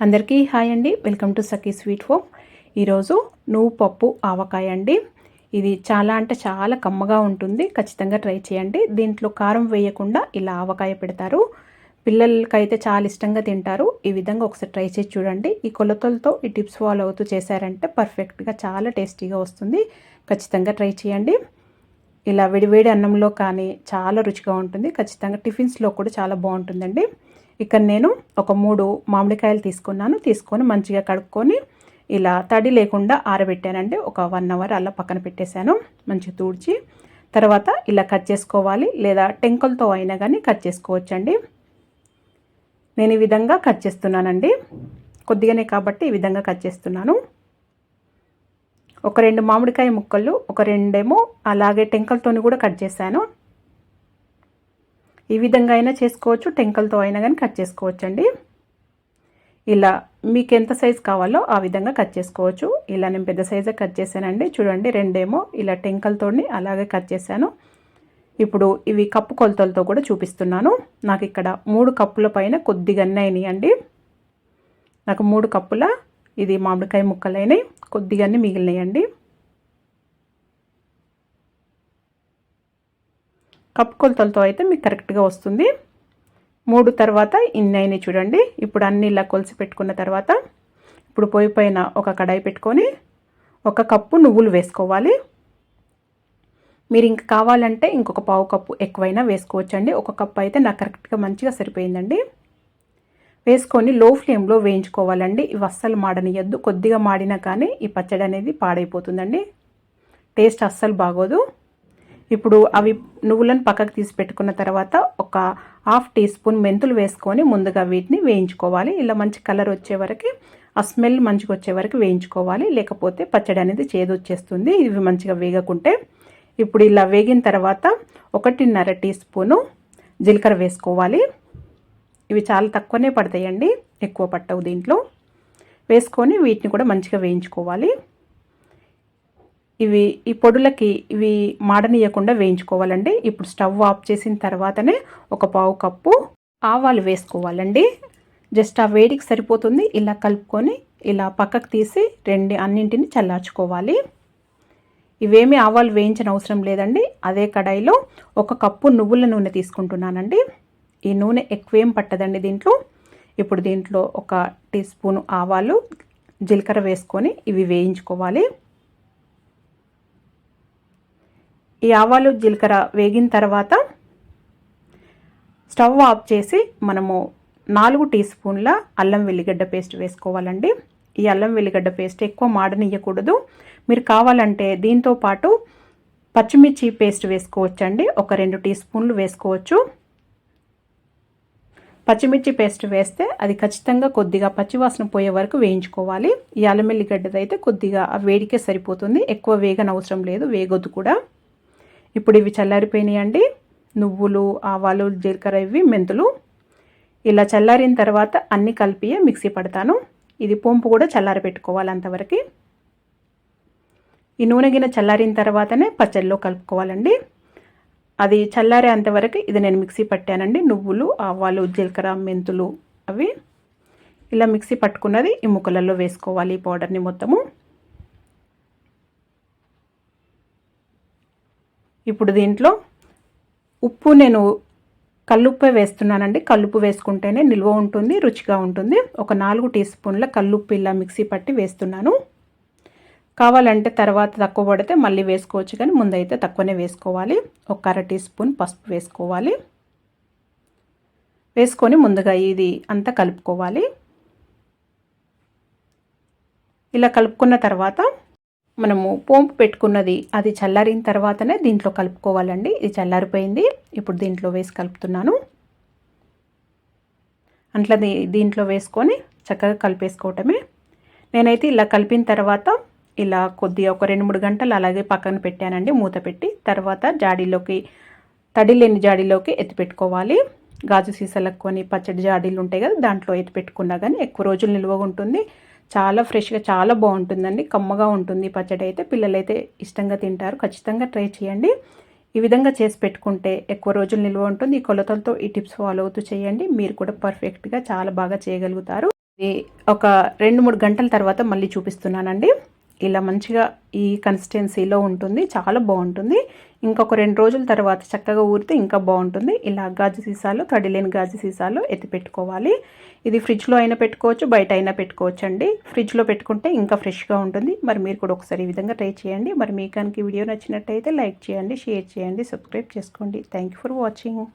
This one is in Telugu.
అందరికీ హాయ్ అండి. Welcome to Sakhi sweet home. ఈరోజు నువ్వు పప్పు ఆవకాయ అండి. ఇది చాలా అంటే చాలా కమ్మగా ఉంటుంది. ఖచ్చితంగా ట్రై చేయండి. దీంట్లో కారం వేయకుండా ఇలా ఆవకాయ పెడతారు. పిల్లలకైతే చాలా ఇష్టంగా తింటారు. ఈ విధంగా ఒకసారి ట్రై చేసి చూడండి. ఈ కొలతలతో ఈ టిప్స్ ఫాలో అవుతూ చేశారంటే పర్ఫెక్ట్గా చాలా టేస్టీగా వస్తుంది. ఖచ్చితంగా ట్రై చేయండి. ఇలా వేడివేడి అన్నంలో కానీ చాలా రుచిగా ఉంటుంది. ఖచ్చితంగా టిఫిన్స్లో కూడా చాలా బాగుంటుందండి. ఇక్కడ నేను ఒక 3 మామిడికాయలు తీసుకొని మంచిగా కడుక్కొని ఇలా తడి లేకుండా ఆరబెట్టానండి. ఒక 1 అవర్ అలా పక్కన పెట్టేశాను. మంచిగా తుడిచి తర్వాత ఇలా కట్ చేసుకోవాలి, లేదా టెంకలతో అయినా కానీ కట్ చేసుకోవచ్చండి. నేను ఈ విధంగా కట్ చేస్తున్నానండి. కొద్దిగానే కాబట్టి ఈ విధంగా కట్ చేస్తున్నాను. ఒక 2 మామిడికాయ ముక్కలు, ఒక 2 ఏమో అలాగే టెంకలతోని కూడా కట్ చేశాను. ఈ విధంగా అయినా చేసుకోవచ్చు, టెంకలతో అయినా కానీ కట్ చేసుకోవచ్చండి. ఇలా మీకు ఎంత సైజు కావాలో ఆ విధంగా కట్ చేసుకోవచ్చు. ఇలా నేను పెద్ద సైజే కట్ చేశానండి. చూడండి, 2 ఏమో ఇలా టెంకలతోని అలాగే కట్ చేశాను. ఇప్పుడు ఇవి కప్పు కొలతలతో కూడా చూపిస్తున్నాను. నాకు ఇక్కడ 3 కప్పుల పైన కొద్దిగానే అయినాయండి. నాకు 3 కప్పుల ఇది మామిడికాయ ముక్కలైనవి, కొద్దిగానే మిగిలినాయండి. కప్పు కొలతలతో అయితే మీకు కరెక్ట్గా వస్తుంది. 3 తర్వాత ఇన్ని అయినాయి చూడండి. ఇప్పుడు అన్నీ ఇలా కొలిసి పెట్టుకున్న తర్వాత ఇప్పుడు పొయ్యి పైన ఒక కడాయి పెట్టుకొని 1 కప్పు నువ్వులు వేసుకోవాలి. మీరు ఇంక కావాలంటే ఇంకొక పావు కప్పు ఎక్కువైనా వేసుకోవచ్చండి. 1 కప్పు అయితే నాకు కరెక్ట్గా మంచిగా సరిపోయిందండి. వేసుకొని లో ఫ్లేమ్లో వేయించుకోవాలండి. ఇవి అస్సలు మాడనియద్దు. కొద్దిగా మాడినా కానీ ఈ పచ్చడి అనేది పాడైపోతుందండి. టేస్ట్ అస్సలు బాగోదు. ఇప్పుడు అవి నువ్వులను పక్కకు తీసి పెట్టుకున్న తర్వాత ఒక 1/2 టీ స్పూన్ మెంతులు వేసుకొని ముందుగా వీటిని వేయించుకోవాలి. ఇలా మంచి కలర్ వచ్చే వరకు, ఆ స్మెల్ మంచిగా వచ్చే వరకు వేయించుకోవాలి. లేకపోతే పచ్చడి అనేది చేదు వచ్చేస్తుంది ఇవి మంచిగా వేగకుంటే. ఇప్పుడు ఇలా వేగిన తర్వాత 1.5 టీ స్పూను జీలకర్ర వేసుకోవాలి. ఇవి చాలా తక్కువనే పడతాయండి, ఎక్కువ పట్టవు దీంట్లో. వేసుకొని వీటిని కూడా మంచిగా వేయించుకోవాలి. ఈ పొడులకి ఇవి మాడనీయకుండా వేయించుకోవాలండి. ఇప్పుడు స్టవ్ ఆఫ్ చేసిన తర్వాతనే ఒక పావు కప్పు ఆవాలు వేసుకోవాలండి. జస్ట్ ఆ వేడికి సరిపోతుంది. ఇలా కలుపుకొని ఇలా పక్కకు తీసి అన్నింటిని చల్లార్చుకోవాలి. ఇవేమీ ఆవాలు వేయించిన అవసరం లేదండి. అదే కడాయిలో 1 కప్పు నువ్వుల నూనె తీసుకుంటున్నానండి. ఈ నూనె ఎక్కువేం పట్టదండి దీంట్లో. ఇప్పుడు దీంట్లో 1 టీ స్పూను ఆవాలు, జీలకర్ర వేసుకొని ఇవి వేయించుకోవాలి. ఈ ఆవాలు జీలకర్ర వేగిన తర్వాత స్టవ్ ఆఫ్ చేసి మనము 4 టీ స్పూన్ల అల్లం వెల్లిగడ్డ పేస్ట్ వేసుకోవాలండి. ఈ అల్లం వెల్లిగడ్డ పేస్ట్ ఎక్కువ మాడనియ్యకూడదు. మీరు కావాలంటే దీంతో పాటు పచ్చిమిర్చి పేస్ట్ వేసుకోవచ్చండి. ఒక 2 టీ స్పూన్లు వేసుకోవచ్చు. పచ్చిమిర్చి పేస్ట్ వేస్తే అది ఖచ్చితంగా కొద్దిగా పచ్చివాసన పోయే వరకు వేయించుకోవాలి. ఈ అల్లం వెల్లిగడ్డది అయితే కొద్దిగా ఆ వేడికే సరిపోతుంది, ఎక్కువ వేగనవసరం లేదు, వేగొద్దు కూడా. ఇప్పుడు ఇవి చల్లారిపోయినాయండి. నువ్వులు, ఆవాలు, జీలకర్ర, ఇవి మెంతులు. ఇలా చల్లారిన తర్వాత అన్నీ కలిపి మిక్సీ పడతాను. ఇది పొంపు కూడా చల్లారి పెట్టుకోవాలి అంతవరకు. ఈ నూనె గిన్నె చల్లారిన తర్వాతనే పచ్చడిలో కలుపుకోవాలండి. అది చల్లారే అంతవరకు ఇది నేను మిక్సీ పట్టానండి. నువ్వులు, ఆవాలు, జీలకర్ర, మెంతులు అవి ఇలా మిక్సీ పట్టుకున్నది ఈ ముక్కలలో వేసుకోవాలి. ఈ పౌడర్ని మొత్తము. ఇప్పుడు దీంట్లో ఉప్పు నేను కల్లుప్పే వేస్తున్నానండి. కల్లుప్పు వేసుకుంటేనే నిల్వ ఉంటుంది, రుచిగా ఉంటుంది. ఒక 4 టీ స్పూన్ల కల్లుప్పు ఇలా మిక్సీ పట్టి వేస్తున్నాను. కావాలంటే తర్వాత తక్కువ పడితే మళ్ళీ వేసుకోవచ్చు, కానీ ముందైతే తక్కువనే వేసుకోవాలి. ఒక 1/2 టీ స్పూన్ పసుపు వేసుకోవాలి. వేసుకొని ముందుగా ఇది అంతా కలుపుకోవాలి. ఇలా కలుపుకున్న తర్వాత మనము పోంపు పెట్టుకున్నది అది చల్లారిన తర్వాతనే దీంట్లో కలుపుకోవాలండి. ఇది చల్లారిపోయింది. ఇప్పుడు దీంట్లో వేసి కలుపుతున్నాను. అట్లా దీంట్లో వేసుకొని చక్కగా కలిపేసుకోవటమే. నేనైతే ఇలా కలిపిన తర్వాత ఇలా కొద్దిగా ఒక 2-3 గంటలు అలాగే పక్కన పెట్టానండి, మూత పెట్టి. తర్వాత జాడీలోకి, తడి లేని జాడీలోకి ఎత్తిపెట్టుకోవాలి. గాజు సీసాలకు కొని పచ్చడి జాడీలు ఉంటాయి కదా, దాంట్లో ఎత్తిపెట్టుకున్నా కానీ ఎక్కువ రోజులు నిల్వ ఉంటుంది. చాలా ఫ్రెష్గా చాలా బాగుంటుందండి. కమ్మగా ఉంటుంది పచ్చడి అయితే. పిల్లలైతే ఇష్టంగా తింటారు. ఖచ్చితంగా ట్రై చేయండి. ఈ విధంగా చేసి పెట్టుకుంటే ఎక్కువ రోజులు నిల్వ ఉంటుంది. ఈ కొలతలతో ఈ టిప్స్ ఫాలో అవుతూ చేయండి. మీరు కూడా పర్ఫెక్ట్గా చాలా బాగా చేయగలుగుతారు. ఇది ఒక 2-3 గంటల తర్వాత మళ్ళీ చూపిస్తున్నానండి. ఇలా మంచిగా ఈ కన్సిస్టెన్సీలో ఉంటుంది, చాలా బాగుంటుంది. ఇంకొక 2 రోజుల తర్వాత చక్కగా ఊరితే ఇంకా బాగుంటుంది. ఇలా గాజు సీసాలో, తడిలేని గాజు సీసాలో ఎత్తి పెట్టుకోవాలి. ఇది ఫ్రిడ్జ్లో అయినా పెట్టుకోవచ్చు, బయట అయినా పెట్టుకోవచ్చు అండి. ఫ్రిడ్జ్లో పెట్టుకుంటే ఇంకా ఫ్రెష్గా ఉంటుంది. మరి మీరు కూడా ఒకసారి ఈ విధంగా ట్రై చేయండి. మరి మీకు కనుక వీడియో నచ్చినట్టయితే లైక్ చేయండి, షేర్ చేయండి, సబ్స్క్రైబ్ చేసుకోండి. Thank you for watching.